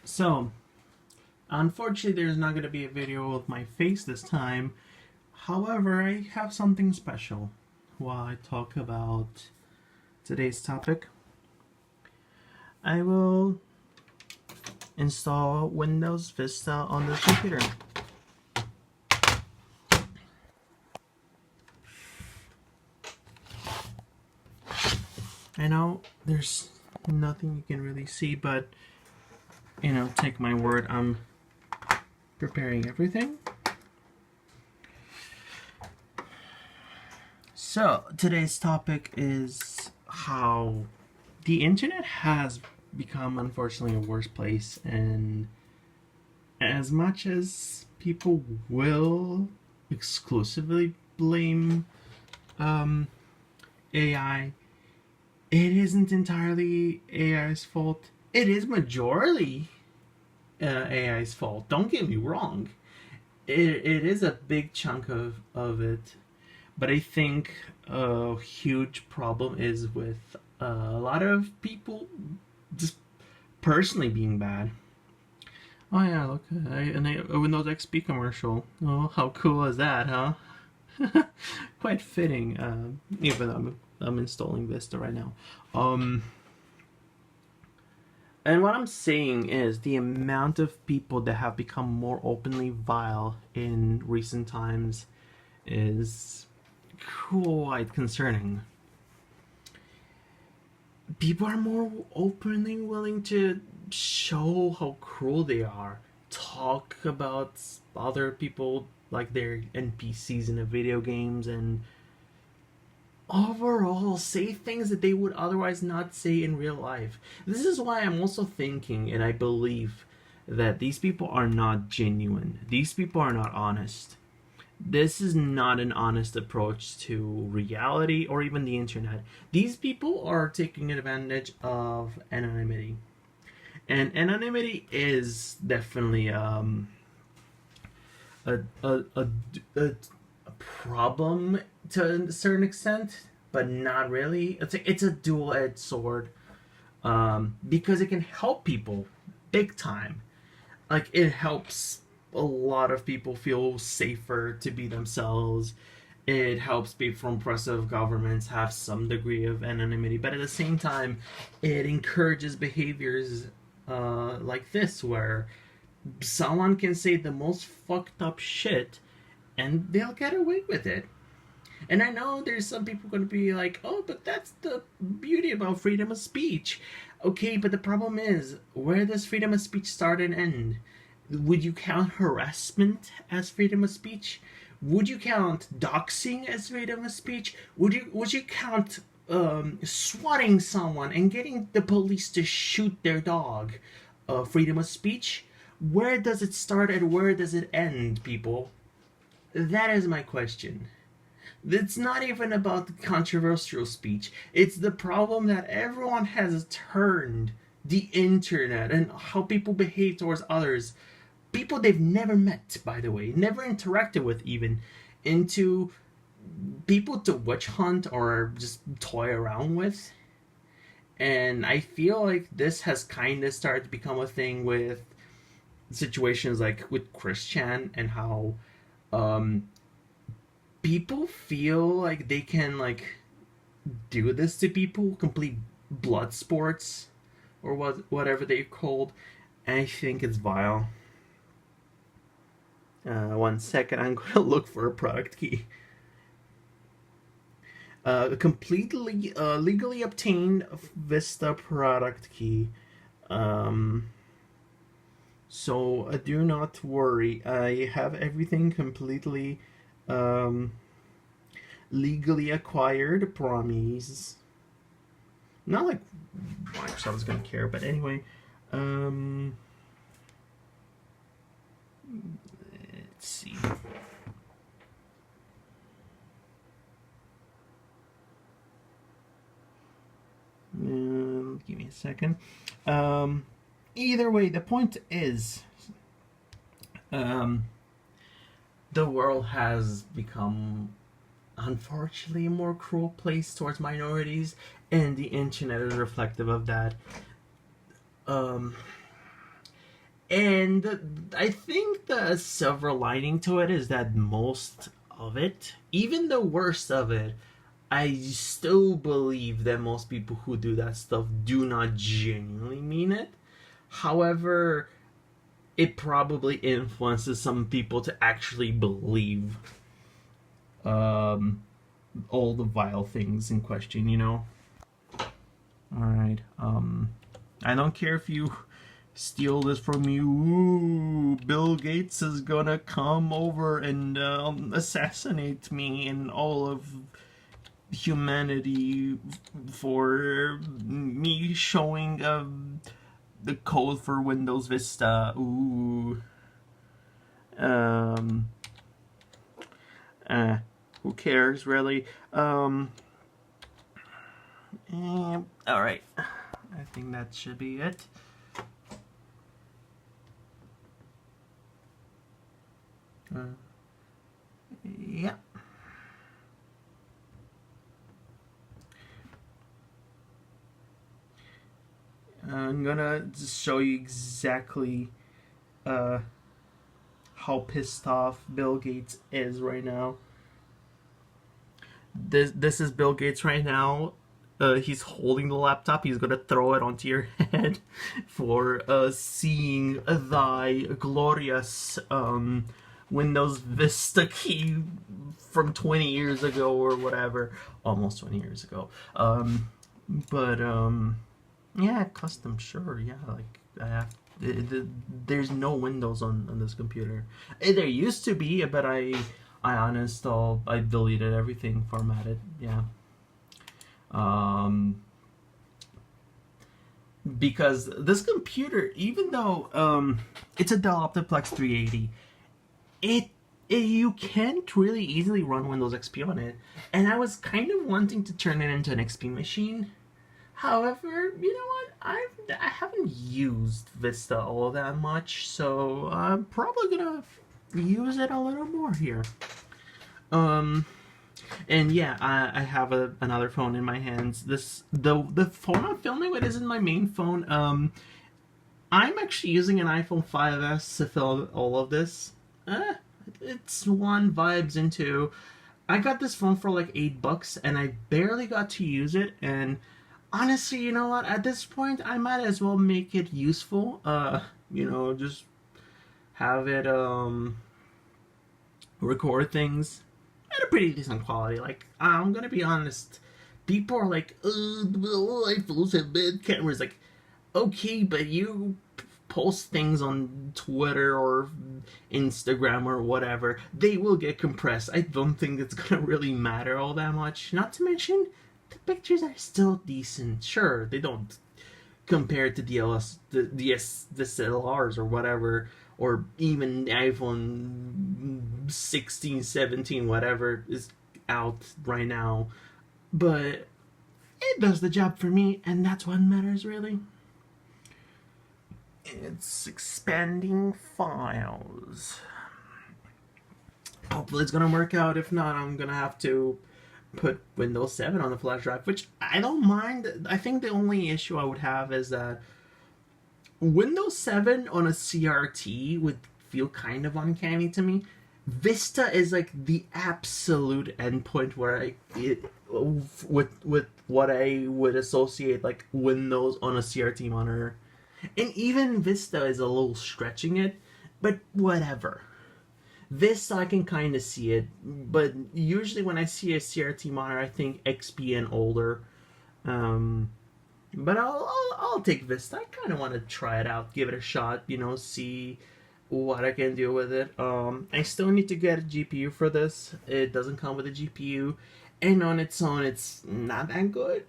So, unfortunately, there's not going to be a video of my face this time. However, I have something special while I talk about today's topic. I will install Windows Vista on this computer. I know there's nothing you can really see, but take my word, I'm preparing everything. So, today's topic is how the internet has become, unfortunately, a worse place, and as much as people will exclusively blame AI, it isn't entirely AI's fault. It is majority AI's fault. Don't get me wrong. It is a big chunk of it. But I think a huge problem is with a lot of people just personally being bad. Oh yeah, look, a Windows XP commercial. Oh, how cool is that, huh? Quite fitting, even though I'm installing Vista right now. And what I'm saying is the amount of people that have become more openly vile in recent times is quite concerning. People are more openly willing to show how cruel they are, talk about other people like they're NPCs in the video games, and overall say things that they would otherwise not say in real life. This is why I'm also thinking, and I believe, that these people are not genuine. These people are not honest. This is not an honest approach to reality or even the internet. These people are taking advantage of anonymity. And anonymity is definitely a, a, a, a problem to a certain extent, but not really. It's a dual-edged sword, because it can help people big time. Like, it helps a lot of people feel safer to be themselves. It helps people from oppressive governments have some degree of anonymity, but at the same time, it encourages behaviors like this, where someone can say the most fucked up shit and they'll get away with it. And I know there's some people going to be like, oh, but that's the beauty about freedom of speech. Okay, but the problem is, where does freedom of speech start and end? Would you count harassment as freedom of speech? Would you count doxing as freedom of speech? Would you count swatting someone and getting the police to shoot their dog freedom of speech? Where does it start and where does it end, people? That is my question. It's not even about controversial speech. It's the problem that everyone has turned the internet and how people behave towards others, people they've never met, by the way, never interacted with even, into people to witch hunt or just toy around with. And I feel like this has kind of started to become a thing with situations like with Christian, and how um, people feel like they can like do this to people, complete blood sports or whatever they're called. And I think it's vile. 1 second, I'm going to look for a product key. A completely legally obtained Vista product key. So do not worry. I have everything completely legally acquired. Promise. Not like Microsoft's gonna care, but anyway. Let's see. Give me a second. Either way, the point is, the world has become, unfortunately, a more cruel place towards minorities, and the internet is reflective of that. And I think the silver lining to it is that most of it, even the worst of it, I still believe that most people who do that stuff do not genuinely mean it. However, it probably influences some people to actually believe um, all the vile things in question, you know? Alright, I don't care if you steal this from me. Ooh, Bill Gates is gonna come over and assassinate me and all of humanity for me showing the code for Windows Vista. Ooh. Um. Who cares, really? Alright. I think that should be it. Yeah. I'm gonna just show you exactly how pissed off Bill Gates is right now. This is Bill Gates right now. He's holding the laptop. He's gonna throw it onto your head for seeing thy glorious Windows Vista key from 20 years ago or whatever, almost 20 years ago. But yeah, custom, sure, yeah, like I have. There's no Windows on this computer. There used to be, but I uninstalled, I deleted everything, formatted, yeah. Because this computer, even though it's a Dell Optiplex 380, you can't really easily run Windows XP on it. And I was kind of wanting to turn it into an XP machine. However, you know what? I haven't used Vista all that much, so I'm probably gonna use it a little more here. And yeah, I have another phone in my hands. The phone I'm filming with isn't my main phone. I'm actually using an iPhone 5S to film all of this. It's one vibes into. I got this phone for like $8, and I barely got to use it. And honestly, you know what? At this point, I might as well make it useful. You know, just have it record things at a pretty decent quality. Like, I'm gonna be honest, people are like, oh, iPhones have bad cameras. Like, okay, but you post things on Twitter or Instagram or whatever, they will get compressed. I don't think it's gonna really matter all that much. Not to mention, the pictures are still decent. Sure, they don't compare to the SLRs or whatever, or even iPhone 16, 17, whatever is out right now. But it does the job for me, and that's what matters, really. It's expanding files. Hopefully it's gonna work out. If not, I'm gonna have to put Windows 7 on the flash drive, which I don't mind. I think the only issue I would have is that Windows 7 on a CRT would feel kind of uncanny to me. Vista is like the absolute endpoint where with what I would associate like Windows on a CRT monitor. And even Vista is a little stretching it, but whatever. Vista, I can kind of see it, but usually when I see a CRT monitor, I think XP and older. But I'll take Vista. I kind of want to try it out, give it a shot, you know, see what I can do with it. I still need to get a GPU for this. It doesn't come with a GPU, and on its own, it's not that good.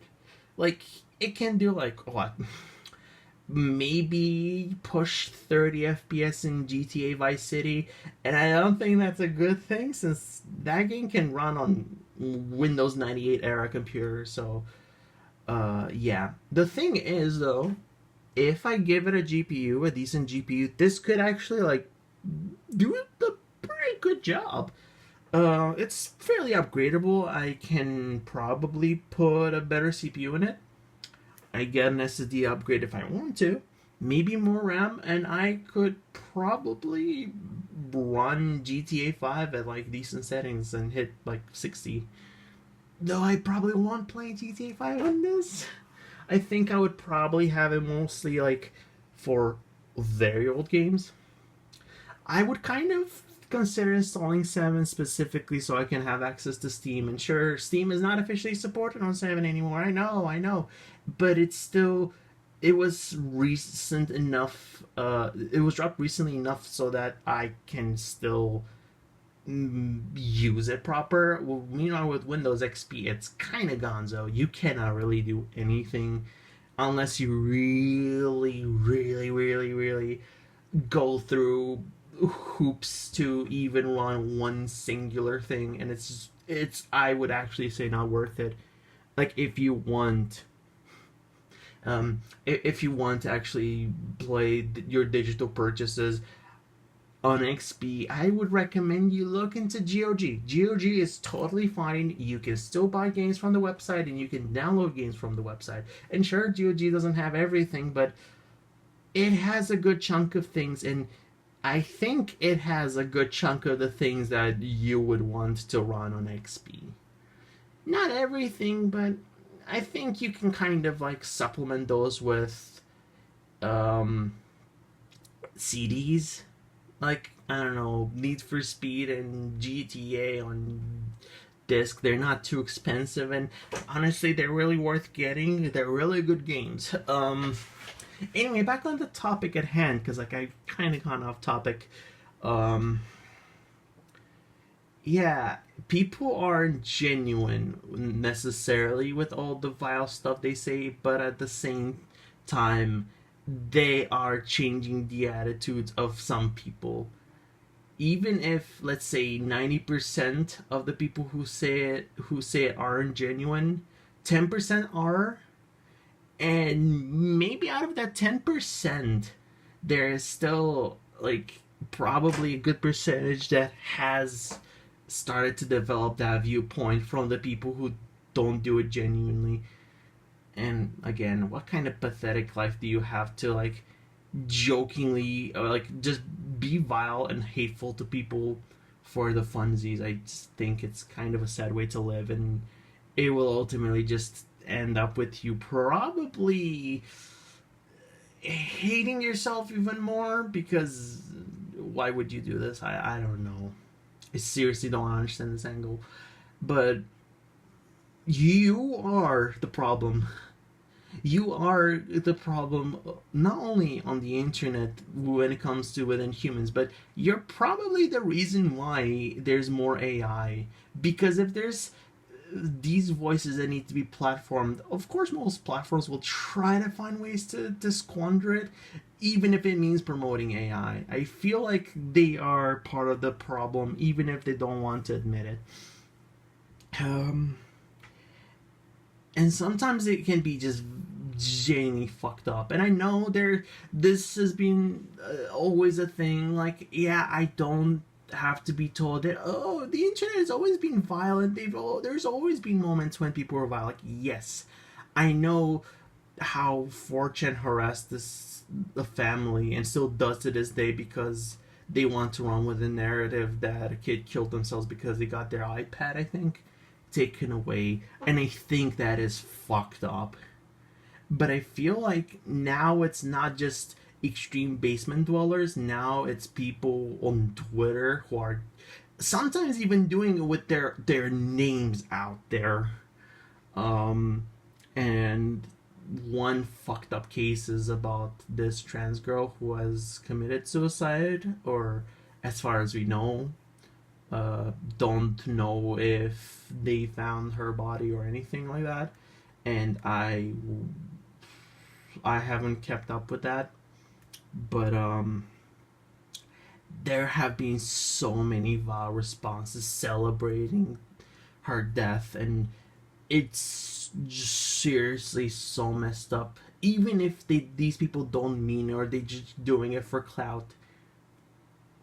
Like, it can do like what? Maybe push 30 FPS in GTA Vice City, and I don't think that's a good thing since that game can run on Windows 98 era computers. So, yeah. The thing is, though, if I give it a GPU, a decent GPU, this could actually like do a pretty good job. It's fairly upgradable. I can probably put a better CPU in it. I get an SSD upgrade if I want to. maybe more RAM, and I could probably run GTA 5 at like decent settings and hit like 60. Though I probably won't play GTA 5 on this. I think I would probably have it mostly like for very old games. I would kind of consider installing 7 specifically so I can have access to Steam. And sure, Steam is not officially supported on 7 anymore. I know. But it's still. It was recent enough. It was dropped recently enough so that I can still use it proper. Well, with Windows XP, it's kind of gonzo. You cannot really do anything unless you really, really, really, really go through hoops to even run one singular thing, and it's I would actually say not worth it. Like if you want to actually play your digital purchases on XP, I would recommend you look into GOG. GOG is totally fine. You can still buy games from the website and you can download games from the website. And sure, GOG doesn't have everything, but it has a good chunk of things, and I think it has a good chunk of the things that you would want to run on XP. Not everything, but I think you can kind of like supplement those with um, CDs. Like, I don't know, Need for Speed and GTA on disc. They're not too expensive, and honestly, they're really worth getting. They're really good games. Anyway, back on the topic at hand, because like I've kind of gone off topic. Um, yeah, people aren't genuine necessarily with all the vile stuff they say, but at the same time, they are changing the attitudes of some people. Even if, let's say, 90% of the people who say it aren't genuine, 10% are, and maybe out of that 10%, there is still like probably a good percentage that has started to develop that viewpoint from the people who don't do it genuinely. And again, what kind of pathetic life do you have to like jokingly or like just be vile and hateful to people for the funsies? I just think it's kind of a sad way to live, and it will ultimately just end up with you probably hating yourself even more, because why would you do this? I don't know. I seriously don't understand this angle. But you are the problem. You are the problem not only on the internet when it comes to within humans, but you're probably the reason why there's more AI. Because if there's these voices that need to be platformed, of course most platforms will try to find ways to squander it, even if it means promoting AI. I feel like they are part of the problem, even if they don't want to admit it. Um, and sometimes it can be just genuinely fucked up. And I know this has been always a thing. Like, yeah, I don't have to be told that the internet has always been violent. There's always been moments when people were violent. Like, yes, I know how 4chan harassed the family and still does to this day because they want to run with the narrative that a kid killed themselves because they got their iPad, I think, taken away. And I think that is fucked up. But I feel like now it's not just extreme basement dwellers. Now it's people on Twitter who are sometimes even doing it with their names out there. And one fucked up case is about this trans girl who has committed suicide, or as far as we know, don't know if they found her body or anything like that. And I haven't kept up with that, but there have been so many vile responses celebrating her death, and it's just seriously so messed up. Even if these people don't mean it, or they just doing it for clout,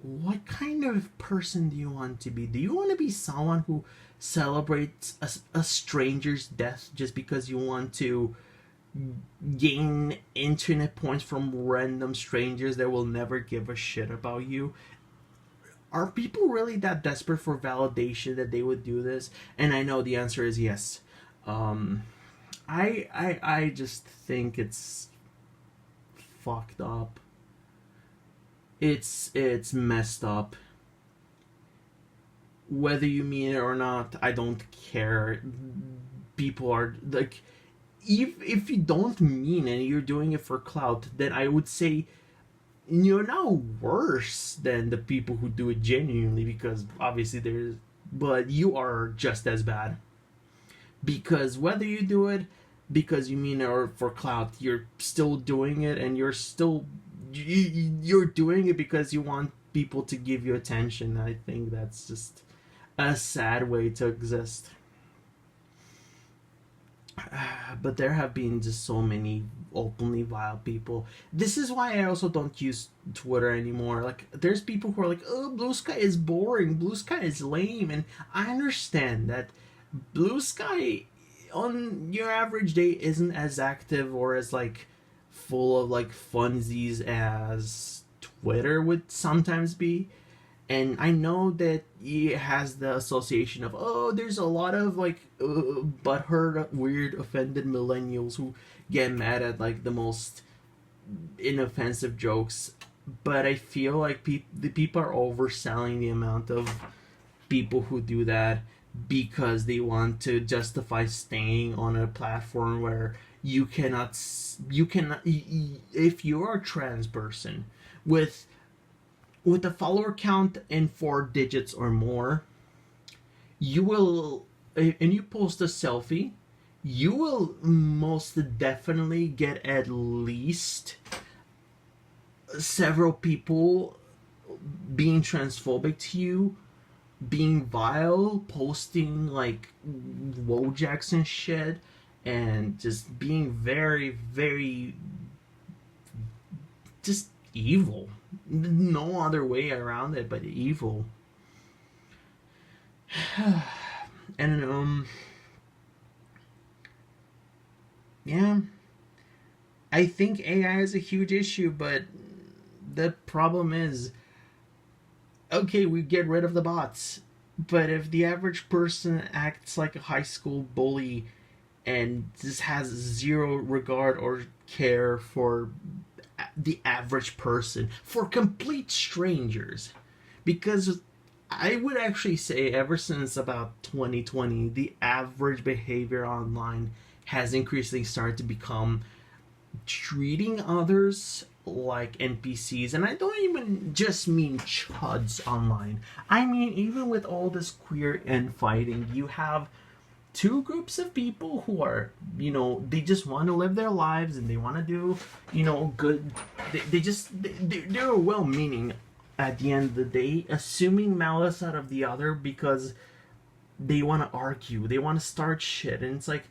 what kind of person do you want to be? Do you want to be someone who celebrates a stranger's death just because you want to gain internet points from random strangers that will never give a shit about you. Are people really that desperate for validation that they would do this? And I know the answer is yes. Um, I just think it's fucked up. It's messed up. Whether you mean it or not, I don't care. People are like, if you don't mean it, you're doing it for clout, then I would say you're now worse than the people who do it genuinely, because obviously there's, but you are just as bad, because whether you do it because you mean it or for clout, you're still doing it, and you're doing it because you want people to give you attention. I think that's just a sad way to exist. But there have been just so many openly vile people. This is why I also don't use Twitter anymore. Like, there's people who are like, "Oh, Blue Sky is boring. Blue Sky is lame," and I understand that Blue Sky on your average day isn't as active or as like full of like funsies as Twitter would sometimes be. And I know that it has the association of, oh, there's a lot of like butthurt, weird, offended millennials who get mad at like the most inoffensive jokes. But I feel like the people are overselling the amount of people who do that because they want to justify staying on a platform where you cannot, if you're a trans person with a follower count in 4 digits or more, you will, and you post a selfie, you will most definitely get at least several people being transphobic to you, being vile, posting like Wojaks and shit, and just being very, very just evil. No other way around it but evil. And yeah, I think AI is a huge issue, but the problem is, okay, we get rid of the bots, but if the average person acts like a high school bully and just has zero regard or care for the average person, for complete strangers, because I would actually say ever since about 2020, the average behavior online has increasingly started to become treating others like NPCs. And I don't even just mean chuds online. I mean, even with all this queer infighting, you have two groups of people who are, they just want to live their lives and they want to do, good. They're well-meaning at the end of the day, assuming malice out of the other because they want to argue, they want to start shit. And it's like,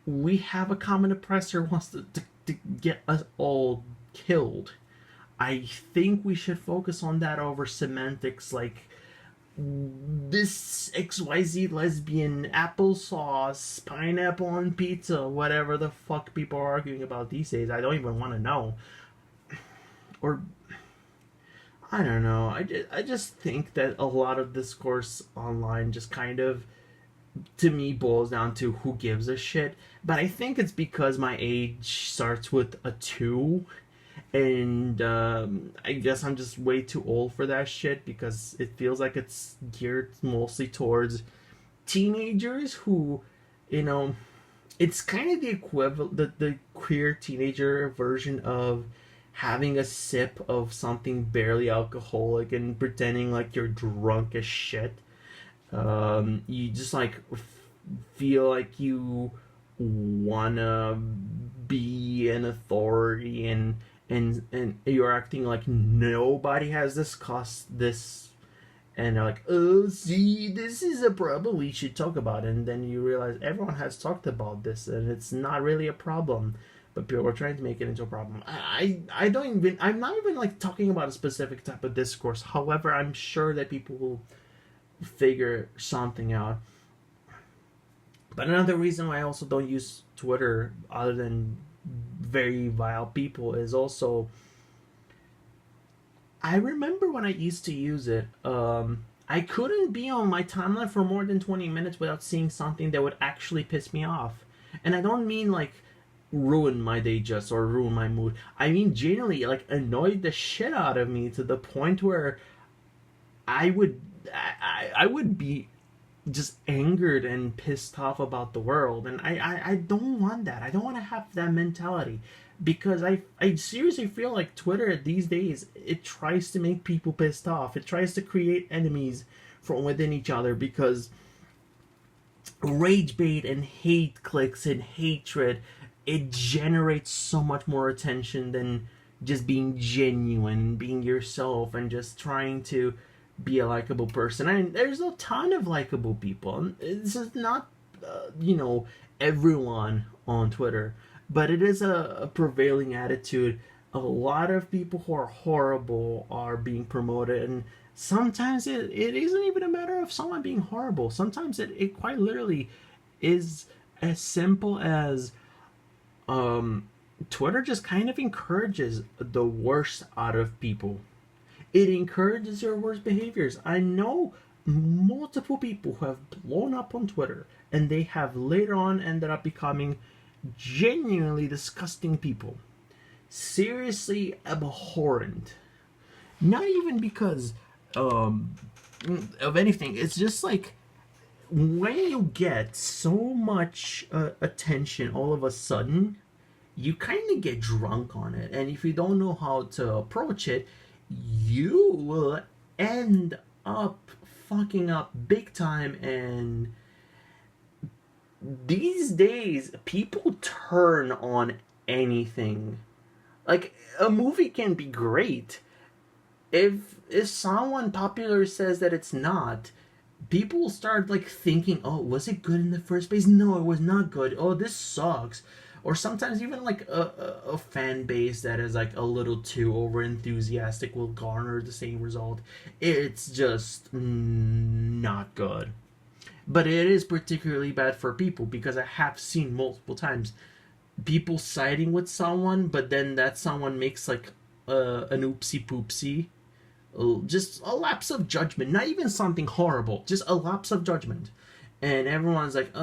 we have a common oppressor who wants to get us all killed. I think we should focus on that over semantics like this XYZ lesbian, applesauce, pineapple on pizza, whatever the fuck people are arguing about these days. I don't even want to know. Or, I don't know. I just think that a lot of discourse online just kind of, to me, boils down to who gives a shit. But I think it's because my age starts with a 2. And I guess I'm just way too old for that shit, because it feels like it's geared mostly towards teenagers who, it's kind of the equivalent, the queer teenager version of having a sip of something barely alcoholic and pretending like you're drunk as shit. You just like feel like you wanna be an authority, and you're acting like nobody has discussed this, and they're like, oh, see, this is a problem we should talk about, and then you realize everyone has talked about this and it's not really a problem, but people are trying to make it into a problem. I'm not even like talking about a specific type of discourse. However, I'm sure that people will figure something out. But another reason why I also don't use Twitter, other than very vile people, is also, I remember when I used to use it, I couldn't be on my timeline for more than 20 minutes without seeing something that would actually piss me off. And I don't mean like ruin my day just or ruin my mood. I mean genuinely like annoyed the shit out of me to the point where I would I would be just angered and pissed off about the world. And I don't want that. I don't want to have that mentality, because I seriously feel like Twitter these days, it tries to make people pissed off. It tries to create enemies from within each other, because rage bait and hate clicks and hatred, it generates so much more attention than just being genuine, being yourself, and just trying to be a likable person. And there's a ton of likable people. This is not, everyone on Twitter, but it is a prevailing attitude. A lot of people who are horrible are being promoted, and sometimes it isn't even a matter of someone being horrible. Sometimes it quite literally is as simple as Twitter just kind of encourages the worst out of people. It encourages your worst behaviors. I know multiple people who have blown up on Twitter, and they have later on ended up becoming genuinely disgusting people. Seriously abhorrent. Not even because of anything. It's just like, when you get so much attention all of a sudden, you kind of get drunk on it. And if you don't know how to approach it, you will end up fucking up big time. And these days, people turn on anything. Like, a movie can be great. If someone popular says that it's not, people start like thinking, oh, was it good in the first place? No, it was not good. Oh, this sucks. Or sometimes even like a fan base that is like a little too over enthusiastic will garner the same result. It's just not good. But it is particularly bad for people, because I have seen multiple times people siding with someone, but then that someone makes like an oopsie poopsie. Just a lapse of judgment. Not even something horrible. Just a lapse of judgment. And everyone's like,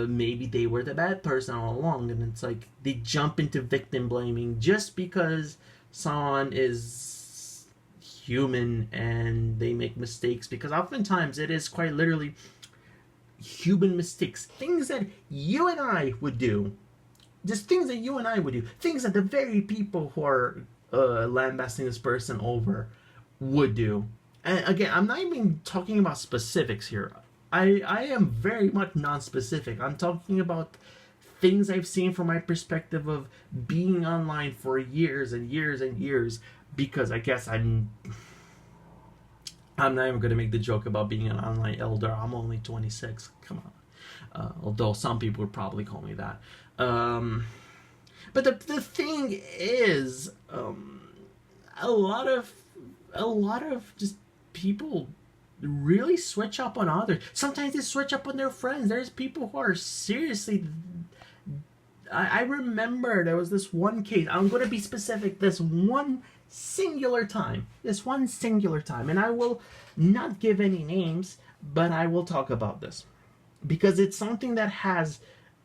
maybe they were the bad person all along. And it's like, they jump into victim blaming just because someone is human and they make mistakes. Because oftentimes it is quite literally human mistakes. Things that you and I would do. Just things that you and I would do. Things that the very people who are lambasting this person over would do. And again, I'm not even talking about specifics here. I am very much non-specific. I'm talking about things I've seen from my perspective of being online for years and years and years. Because I guess I'm not even going to make the joke about being an online elder. I'm only 26. Come on. Although some people would probably call me that. But the thing is, a lot of just people really switch up on others. Sometimes they switch up on their friends. There's people who are seriously... I remember there was this one case. I'm going to be specific. This one singular time. And I will not give any names, but I will talk about this. Because it's something that has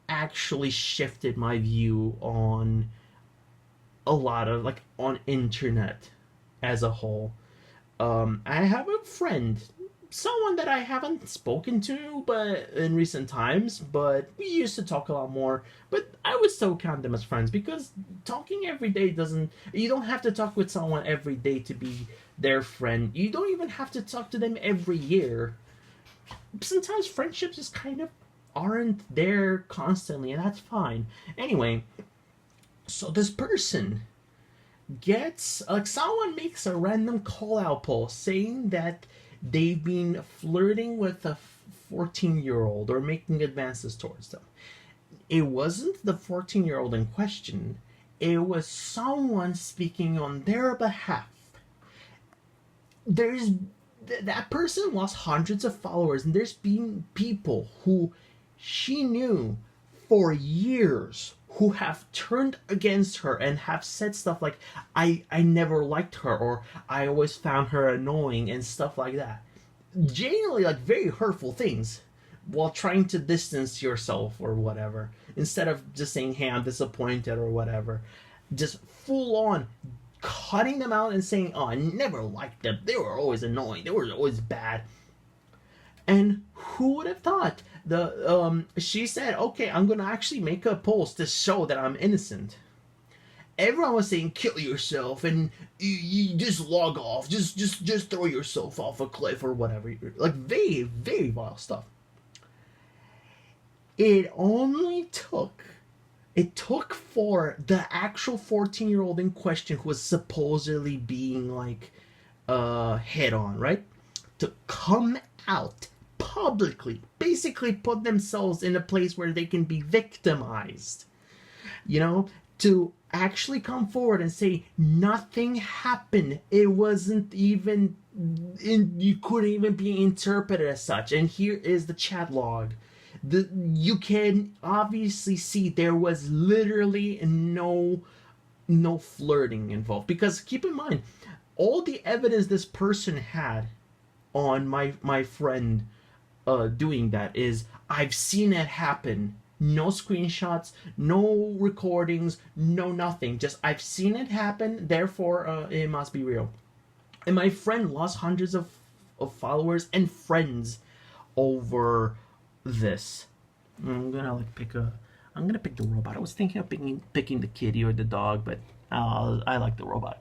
actually shifted my view on a lot of, like, on internet as a whole. I have a friend, someone that I haven't spoken to but in recent times, but we used to talk a lot more, but I would still count them as friends, because talking every day you don't have to talk with someone every day to be their friend. You don't even have to talk to them every year. Sometimes friendships just kind of aren't there constantly, and that's fine. Anyway, so this person gets, like, someone makes a random call out post saying that they've been flirting with a 14-year-old or making advances towards them. It wasn't the 14-year-old in question. It was someone speaking on their behalf. That person lost hundreds of followers, and there's been people who she knew for years who have turned against her and have said stuff like, I never liked her, or I always found her annoying, and stuff like that. Genuinely, like, very hurtful things, while trying to distance yourself or whatever, instead of just saying, hey, I'm disappointed or whatever. Just full on cutting them out and saying, oh, I never liked them, they were always annoying, they were always bad. And who would have thought? She said, okay, I'm gonna actually make a post to show that I'm innocent. Everyone was saying, kill yourself, and you just log off, just throw yourself off a cliff or whatever. Like, very, very vile stuff. It took for the actual 14-year-old in question, who was supposedly being, like, head on, right, to come out publicly, basically put themselves in a place where they can be victimized, to actually come forward and say nothing happened, it wasn't even you couldn't even be interpreted as such. And here is the chat log. You can obviously see there was literally no flirting involved, because keep in mind, all the evidence this person had on my friend doing that is, I've seen it happen. No screenshots, no recordings, no nothing. Just, I've seen it happen, therefore it must be real. And my friend lost hundreds of followers and friends over this. I'm gonna pick the robot. I was thinking of picking the kitty or the dog, but I like the robot.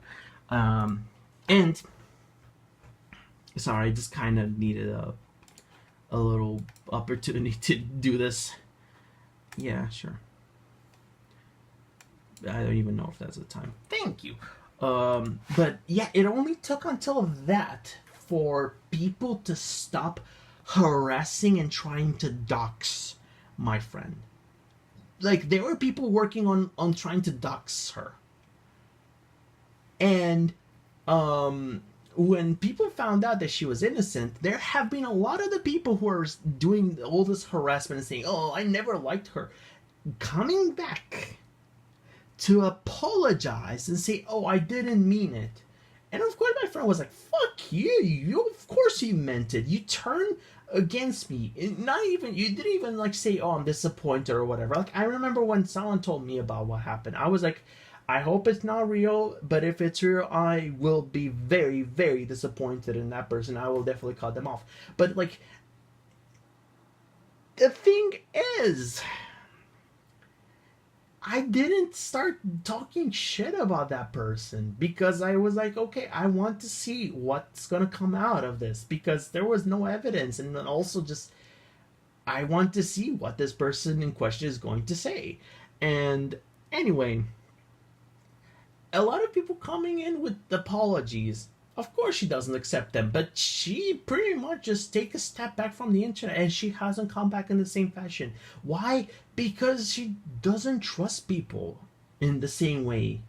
And sorry, I just kind of needed a little opportunity to do this. Yeah, sure. I don't even know if that's the time. Thank you. But yeah, it only took until that for people to stop harassing and trying to dox my friend. Like, there were people working on trying to dox her. And when people found out that she was innocent, there have been a lot of the people who are doing all this harassment and saying, oh, I never liked her, coming back to apologize and say, oh, I didn't mean it. And of course my friend was like, fuck you, of course you meant it. You turned against me. You didn't even like say, oh, I'm disappointed or whatever. Like, I remember when someone told me about what happened, I was like, I hope it's not real, but if it's real, I will be very, very disappointed in that person. I will definitely cut them off. But, like, the thing is, I didn't start talking shit about that person because I was like, okay, I want to see what's going to come out of this, because there was no evidence. And then also just, I want to see what this person in question is going to say. And anyway, a lot of people coming in with apologies. Of course she doesn't accept them, but she pretty much just take a step back from the internet, and she hasn't come back in the same fashion. Why? Because she doesn't trust people in the same way.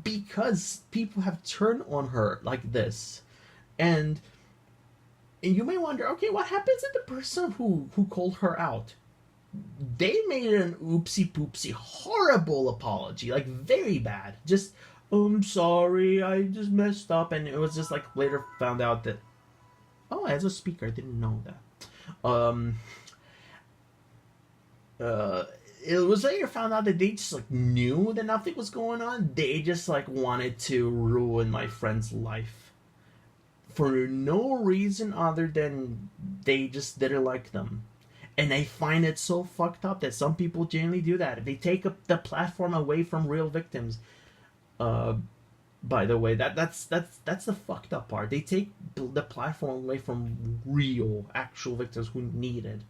Because people have turned on her like this. And you may wonder, okay, what happens to the person who called her out? They made an oopsie poopsie horrible apology, like very bad. Just, I'm sorry, I just messed up. And it was just like later found out that, oh, as a speaker, I didn't know that. It was later found out that they just like knew that nothing was going on. They just like wanted to ruin my friend's life for no reason other than they just didn't like them. And I find it so fucked up that some people genuinely do that. They take the platform away from real victims. By the way, that's the fucked up part. They take the platform away from real, actual victims who need it,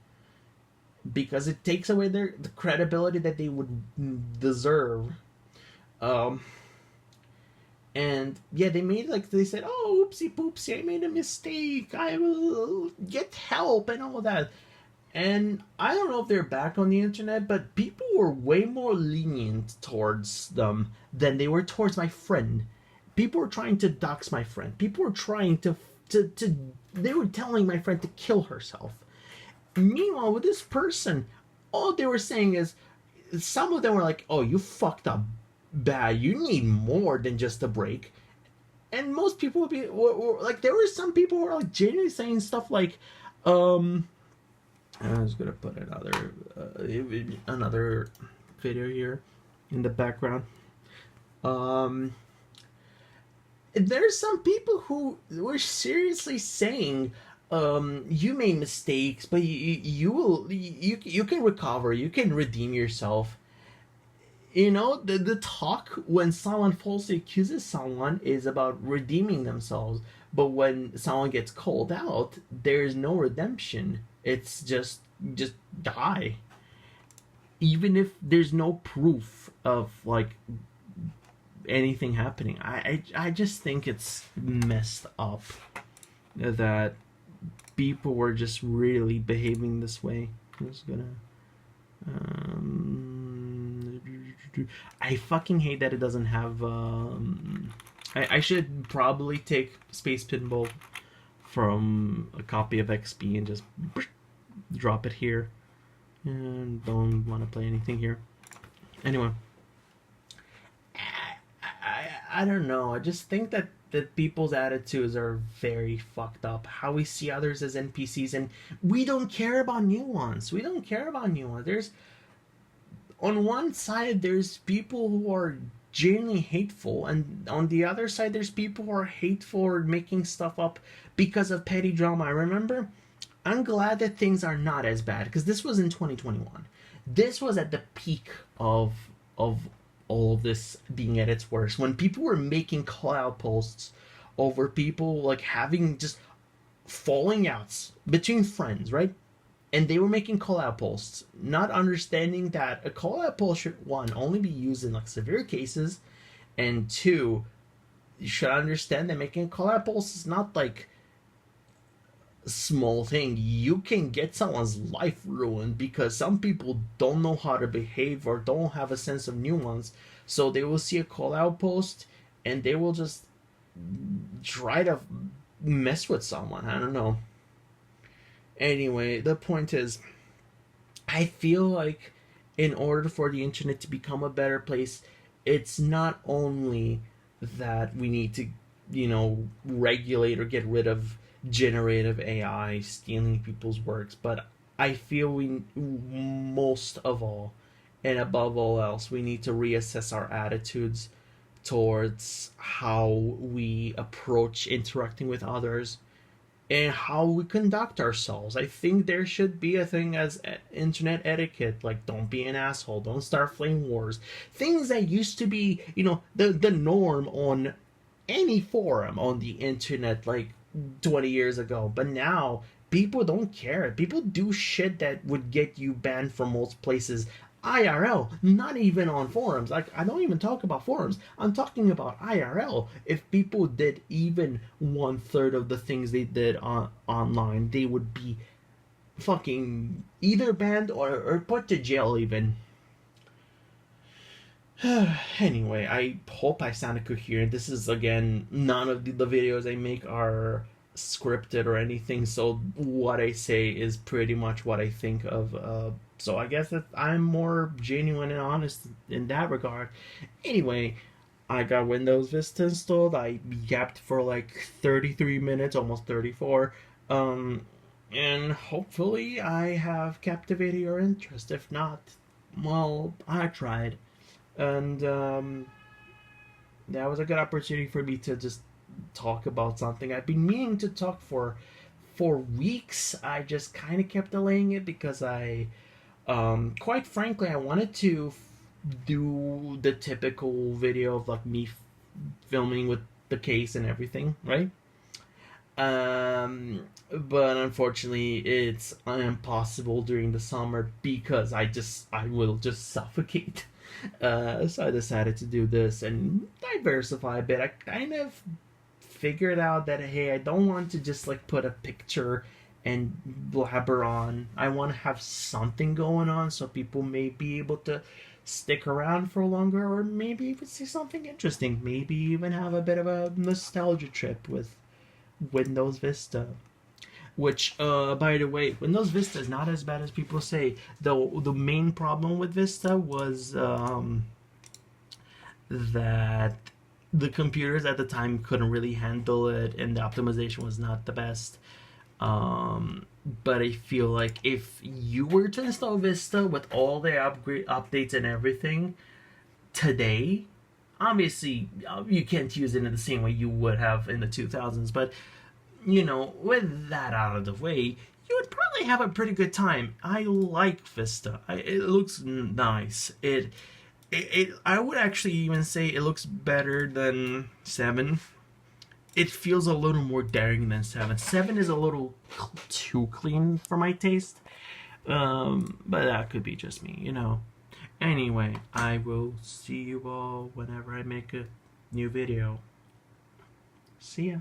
because it takes away the credibility that they would deserve. And yeah, they said, oh, oopsie poopsie, I made a mistake, I will get help and all that. And I don't know if they're back on the internet, but people were way more lenient towards them than they were towards my friend. People were trying to dox my friend. People were trying to they were telling my friend to kill herself. Meanwhile, with this person, all they were saying is, some of them were like, "Oh, you fucked up bad. You need more than just a break." And most people would be were like, there were some people who were like genuinely saying stuff like, um, I was gonna put another video here in the background. Um, there's some people who were seriously saying, you made mistakes, but you can recover, you can redeem yourself. You know, the talk when someone falsely accuses someone is about redeeming themselves, but when someone gets called out, there's no redemption. It's just die, even if there's no proof of like anything happening. I just think it's messed up that people were just really behaving this way. I'm just gonna I fucking hate that it doesn't have I should probably take Space Pinball from a copy of XP and just drop it here, and don't want to play anything here anyway. I don't know. I just think that people's attitudes are very fucked up. How we see others as NPCs, and we don't care about nuance. We don't care about nuance. There's on one side there's people who are genuinely hateful, and on the other side there's people who are hateful or making stuff up because of petty drama. I remember, I'm glad that things are not as bad because this was in 2021. This was at the peak of all of this being at its worst, when people were making call out posts over people like having just falling outs between friends, right? And they were making call out posts, not understanding that a call out post should, one, only be used in like severe cases, and two, you should understand that making a call out post is not like a small thing. You can get someone's life ruined because some people don't know how to behave or don't have a sense of nuance. So they will see a call out post and they will just try to mess with someone. I don't know. Anyway, the point is, I feel like in order for the internet to become a better place, it's not only that we need to, regulate or get rid of generative AI stealing people's works, but I feel we, most of all, and above all else, we need to reassess our attitudes towards how we approach interacting with others and how we conduct ourselves. I think there should be a thing as internet etiquette, like don't be an asshole, don't start flame wars, things that used to be, the norm on any forum on the internet like 20 years ago. But now people don't care. People do shit that would get you banned from most places. IRL, not even on forums. Like, I don't even talk about forums. I'm talking about IRL. If people did even 1/3 of the things they did online, they would be fucking either banned or put to jail even. Anyway, I hope I sounded coherent. This is, again, none of the videos I make are scripted or anything, so what I say is pretty much what I think of. So I guess that I'm more genuine and honest in that regard. Anyway, I got Windows Vista installed. I yapped for like 33 minutes, almost 34. And hopefully I have captivated your interest. If not, well, I tried. And that was a good opportunity for me to just talk about something I've been meaning to talk for weeks. I just kind of kept delaying it because quite frankly, I wanted to do the typical video of like me filming with the case and everything, right? But unfortunately, it's impossible during the summer because I will just suffocate. So I decided to do this and diversify a bit. I kind of figured out that, hey, I don't want to just like put a picture and blabber on. I want to have something going on so people may be able to stick around for longer, or maybe even see something interesting. Maybe even have a bit of a nostalgia trip with Windows Vista. Which, by the way, Windows Vista is not as bad as people say. The main problem with Vista was that the computers at the time couldn't really handle it, and the optimization was not the best. But I feel like if you were to install Vista with all the updates and everything today, obviously you can't use it in the same way you would have in the 2000s, but you know, with that out of the way, you would probably have a pretty good time. I like Vista. It looks nice. I would actually even say it looks better than 7. It feels a little more daring than 7. 7 is a little too clean for my taste. But that could be just me, you know. Anyway, I will see you all whenever I make a new video. See ya.